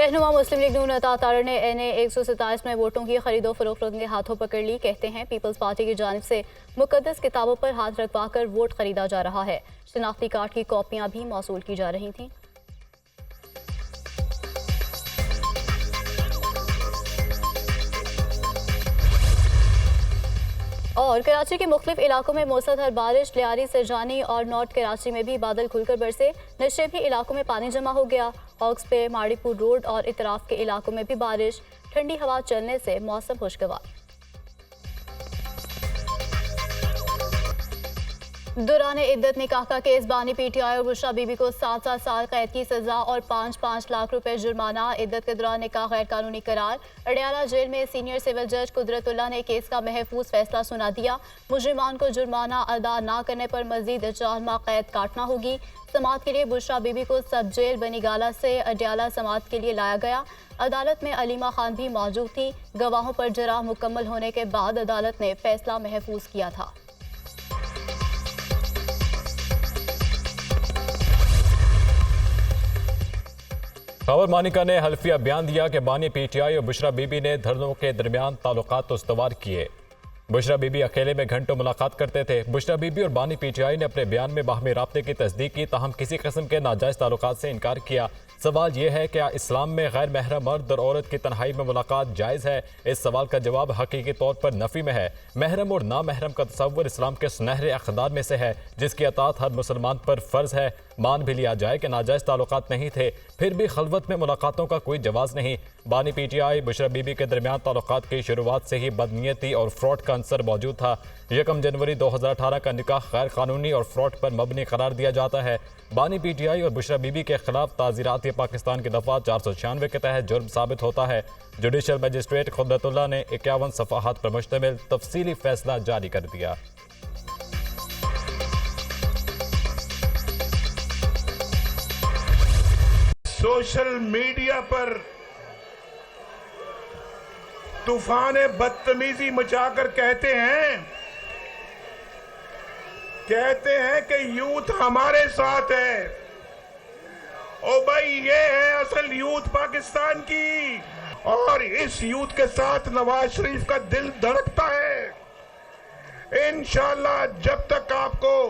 रहनुमा मुस्लिम लीग नून अता तारड़ ने NA 127 में वोटों की खरीदो फरोख्त उनके हाथों पकड़ ली। कहते हैं पीपल्स पार्टी की जानिब से मुकद्दस किताबों पर हाथ रखवा कर वोट खरीदा जा रहा है। शनाख्ती कार्ड की कॉपियां भी मौसूल की जा रही थीं। और कराची के मुख्तलिफ इलाकों में मूसलाधार बारिश, लियारी, सिरजानी और नॉर्थ कराची में भी बादल खुलकर बरसे। नशेबी इलाकों में पानी जमा हो गया। हॉक्स पे, माड़ीपुर रोड और इतराफ के इलाकों में भी बारिश। ठंडी हवा चलने से मौसम खुशगवार। दौरान इद्दत निकाह का केस, बानी PTI और बुशरा बीबी को 7-7 साल कैद की सजा और 5-5 लाख रुपए जुर्माना। इद्दत के दौरान निकाह गैर कानूनी करार। अडियाला जेल में सीनियर सिविल जज कुदरतुल्लाह ने केस का महफूज फैसला सुना दिया। मुजरिमान को जुर्माना अदा न करने पर मजीद 4 माह कैद काटना होगी। समात के लिए बुशरा बीबी को सब जेल बनीगाला से अडियाला समात के लिए लाया गया। अदालत में अलीमा खान भी मौजूद थी। गवाहों पर जरा मुकम्मल होने के बाद अदालत ने फैसला महफूज किया था। खबर मानिका ने हल्फिया बयान दिया कि बानी PTI और बुशरा बीबी ने धरनों के दरमियान ताल्लुकात उस्तवार किए। बुशरा बीबी अकेले में घंटों मुलाकात करते थे। बुशरा बीबी और बानी PTI ने अपने बयान में बाहमी राब्ते की तस्दीक की, ताहम किसी किस्म के नाजायज ताल्लुकात से इनकार किया। सवाल यह है क्या इस्लाम में गैर महरम मर्द और औरत की तन्हाई में मुलाकात जायज़ है? इस सवाल का जवाब हकीकी तौर पर नफ़ी में है। महरम और ना महरम का तसव्वुर इस्लाम के सुनहरे अक़दार में से है, जिसकी अतात हर मुसलमान पर फ़र्ज़ है। मान भी लिया जाए कि नाजायज़ ताल्लुकात नहीं थे, फिर भी खलवत में मुलाकातों का कोई जवाज़ नहीं। बानी PTI बुशरा बीबी के दरमियान ताल्लुकात की शुरुआत से ही बदनीयती और फ्रॉड का अंसर मौजूद था। 1 जनवरी 2018 का निकाह गैर कानूनी और फ्रॉड पर मबनी करार दिया जाता है। बानी PTI और बुशरा बीबी के खिलाफ ताज़ीरात पाकिस्तान की दफ़ा 496 के तहत जुर्म साबित होता है। जुडिशल मजिस्ट्रेट कुदरतुल्लाह ने 51 सफ़ाहात पर मुश्तमिल तफसीली फैसला जारी कर दिया। सोशल मीडिया पर तूफान बदतमीजी मचाकर कहते हैं कि यूथ हमारे साथ है। ओ भाई, ये है असल यूथ पाकिस्तान की, और इस यूथ के साथ नवाज शरीफ का दिल धड़कता है। इंशाअल्लाह जब तक आपको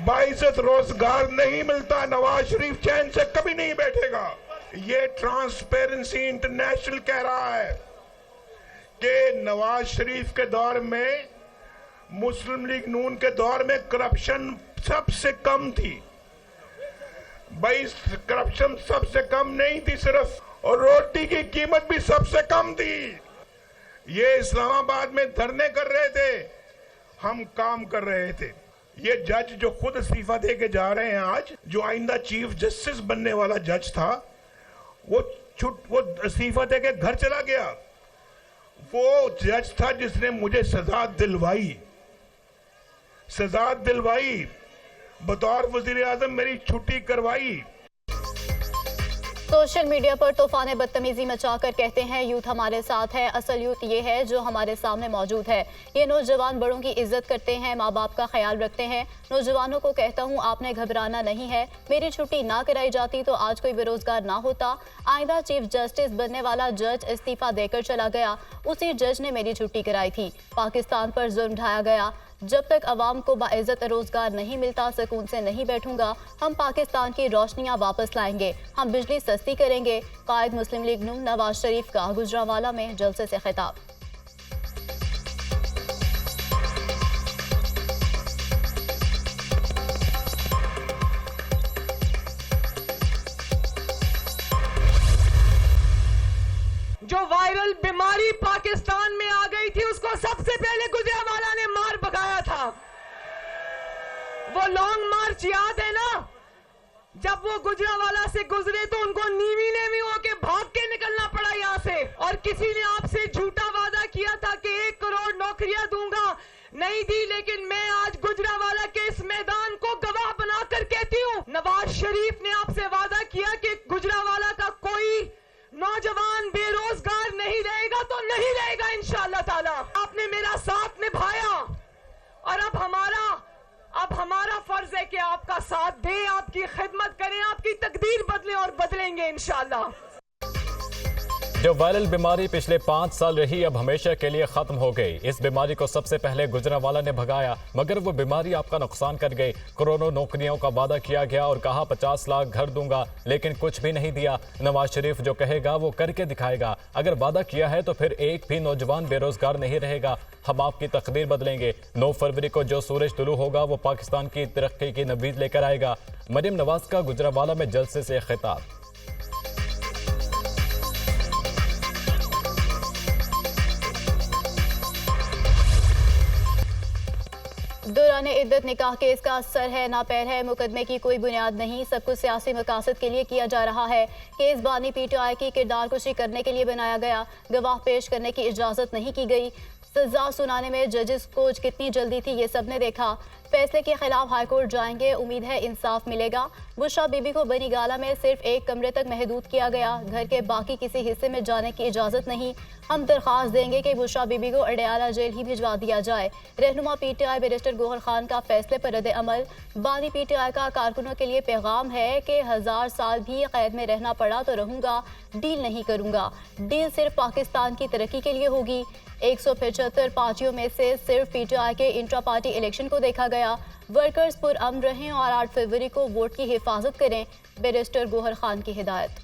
बाइज्जत रोजगार नहीं मिलता, नवाज शरीफ चैन से कभी नहीं बैठेगा। ये ट्रांसपेरेंसी इंटरनेशनल कह रहा है कि नवाज शरीफ के दौर में, मुस्लिम लीग नून के दौर में करप्शन सबसे कम थी। भाई, करप्शन सबसे कम नहीं थी सिर्फ, और रोटी की कीमत भी सबसे कम थी। ये इस्लामाबाद में धरने कर रहे थे, हम काम कर रहे थे। ये जज जो खुद इस्तीफा दे के जा रहे हैं आज, जो आइंदा चीफ जस्टिस बनने वाला जज था, वो इस्तीफा दे के घर चला गया। वो जज था जिसने मुझे सजा दिलवाई, बतौर वजीर आजम मेरी छुट्टी करवाई। सोशल मीडिया पर तूफान बदतमीजी मचाकर कहते हैं यूथ हमारे साथ है। असल यूथ ये है जो हमारे सामने मौजूद है। ये नौजवान बड़ों की इज्जत करते हैं, माँ बाप का ख्याल रखते हैं। नौजवानों को कहता हूँ आपने घबराना नहीं है। मेरी छुट्टी ना कराई जाती तो आज कोई बेरोजगार ना होता। आइंदा चीफ जस्टिस बनने वाला जज इस्तीफा देकर चला गया, उसी जज ने मेरी छुट्टी कराई थी। पाकिस्तान पर जुल्म ढाया गया। जब तक अवाम को बाइज्जत रोजगार नहीं मिलता, सुकून से नहीं बैठूंगा। हम पाकिस्तान की रोशनियां वापस लाएंगे, हम बिजली सस्ती करेंगे। कायद मुस्लिम लीग नून नवाज शरीफ का गुजरांवाला में जलसे से खिताब। जो वायरल बीमारी पाकिस्तान में आ गई थी, उसको सबसे पहले गुजरांवाला ने मार भगाया था। वो लॉन्ग मार्च याद है ना? जब वो गुजरांवाला से गुजरे तो उनको नीवी नेवी होके भाग के निकलना पड़ा यहाँ से। और किसी ने आपसे झूठा वादा किया था कि 1 करोड़ नौकरियां दूंगा, नहीं दी। लेकिन मैं आज गुजरांवाला के इस मैदान को गवाह बनाकर कहती हूँ, नवाज शरीफ ने आपसे वादा किया कि गुजरांवाला का कोई नौजवान बेरोजगार नहीं रहेगा, तो नहीं रहेगा इंशाअल्लाह ताला। आपने मेरा साथ निभाया और अब हमारा फर्ज है कि आपका साथ दें, आपकी खिदमत करें, आपकी तकदीर बदलें और बदलेंगे इंशाअल्लाह। जो वायरल बीमारी पिछले 5 साल रही अब हमेशा के लिए खत्म हो गई। इस बीमारी को सबसे पहले गुजरांवाला ने भगाया, मगर वो बीमारी आपका नुकसान कर गई। करोड़ों नौकरियों का वादा किया गया और कहा 50 लाख घर दूंगा, लेकिन कुछ भी नहीं दिया। नवाज शरीफ जो कहेगा वो करके दिखाएगा। अगर वादा किया है तो फिर एक भी नौजवान बेरोजगार नहीं रहेगा। हम आपकी तकदीर बदलेंगे। 9 फरवरी को जो सूरज तुलू होगा वो पाकिस्तान की तरक्की की नवीद लेकर आएगा। मरियम नवाज का गुजरांवाला में जलसे से खिताब। दौरान इद्दत निकाह केस का सर है ना पैर है, मुकदमे की कोई बुनियाद नहीं, सब कुछ सियासी मकासद के लिए किया जा रहा है। केस बानी पीटीआई की किरदार कुशी करने के लिए बनाया गया, गवाह पेश करने की इजाज़त नहीं की गई। सजा सुनाने में जजेस को कितनी जल्दी थी ये सब ने देखा। फैसले के खिलाफ हाईकोर्ट जाएंगे, उम्मीद है इंसाफ मिलेगा। बुशरा बीबी को बनी गाला में सिर्फ एक कमरे तक महदूद किया गया, घर के बाकी किसी हिस्से में जाने की इजाज़त नहीं। हम दरख्वास्त देंगे कि बुशरा बीबी को अडयाला जेल ही भिजवा दिया जाए। रहनुमा पीटीआई बैरिस्टर गोहर खान का फैसले पर रद्द अमल। बानी पीटीआई का कारकुनों के लिए पैगाम है कि 1000 साल भी कैद में रहना पड़ा तो रहूंगा, डील नहीं करूंगा। डील सिर्फ पाकिस्तान की तरक्की के लिए होगी। 175 पार्टियों में से सिर्फ पीटीआई के इंट्रा पार्टी इलेक्शन को देखा गया। वर्कर्स पुरअमन रहें और 8 फरवरी को वोट की हिफाजत करें, बैरिस्टर गोहर खान की हिदायत।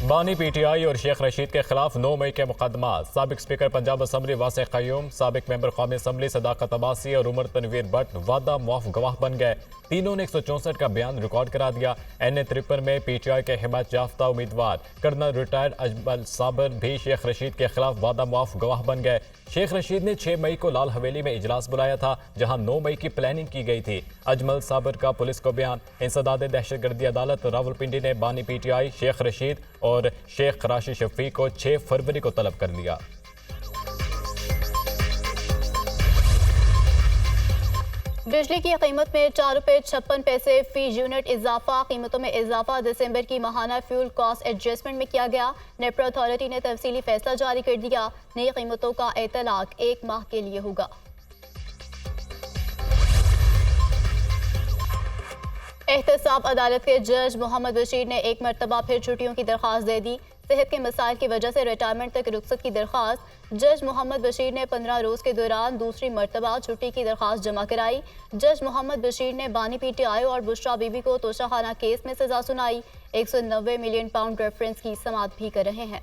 बानी पीटीआई और शेख रशीद के खिलाफ 9 मई के मुकदमा। साबिक स्पीकर पंजाब असम्बली वासे क़य्यूम, साबिक मेंबर कौमी असम्बली सदाकत अब्बासी और उमर तनवीर भट्ट वादा मुआफ गवाह बन गए। तीनों ने 164 का बयान रिकॉर्ड करा दिया। NA 53 में पीटीआई के हिमायत याफ्ता उम्मीदवार कर्नल रिटायर्ड अजमल साबर भी शेख रशीद के खिलाफ वादा मुआफ गवाह बन गए। शेख रशीद ने 6 मई को लाल हवेली में इजलास बुलाया था, जहां 9 मई की प्लानिंग की गई थी। अजमल साबर का पुलिस को बयान। इंसदाद दहशतगर्दी अदालत रावलपिंडी ने बानी पीटीआई शेख रशीद और शेख राशिद शफी को 6 फरवरी को तलब कर लिया। बिजली की कीमत में 4 रुपये 56 पैसे फी यूनिट इजाफा। कीमतों में इजाफा दिसंबर की माहाना फ्यूल कॉस्ट एडजस्टमेंट में किया गया। नेपरा अथॉरिटी ने तफसीली फैसला जारी कर दिया। नई कीमतों का इतलाक 1 माह के लिए होगा। एहतसाब अदालत के जज मोहम्मद बशीर ने एक मरतबा फिर छुट्टियों की दरख्वास्त दे दी। सेहत के मसाइल की वजह से रिटायरमेंट तक रुखसत की दरख्वास्त। जज मोहम्मद बशीर ने 15 रोज़ के दौरान दूसरी मरतबा छुट्टी की दरख्वास्त जमा कराई। जज मोहम्मद बशीर ने बानी पीटीआई और बुशरा बीबी को तोशाखाना केस में सजा सुनाई। 190 मिलियन पाउंड रेफरेंस की समाअत भी कर रहे हैं।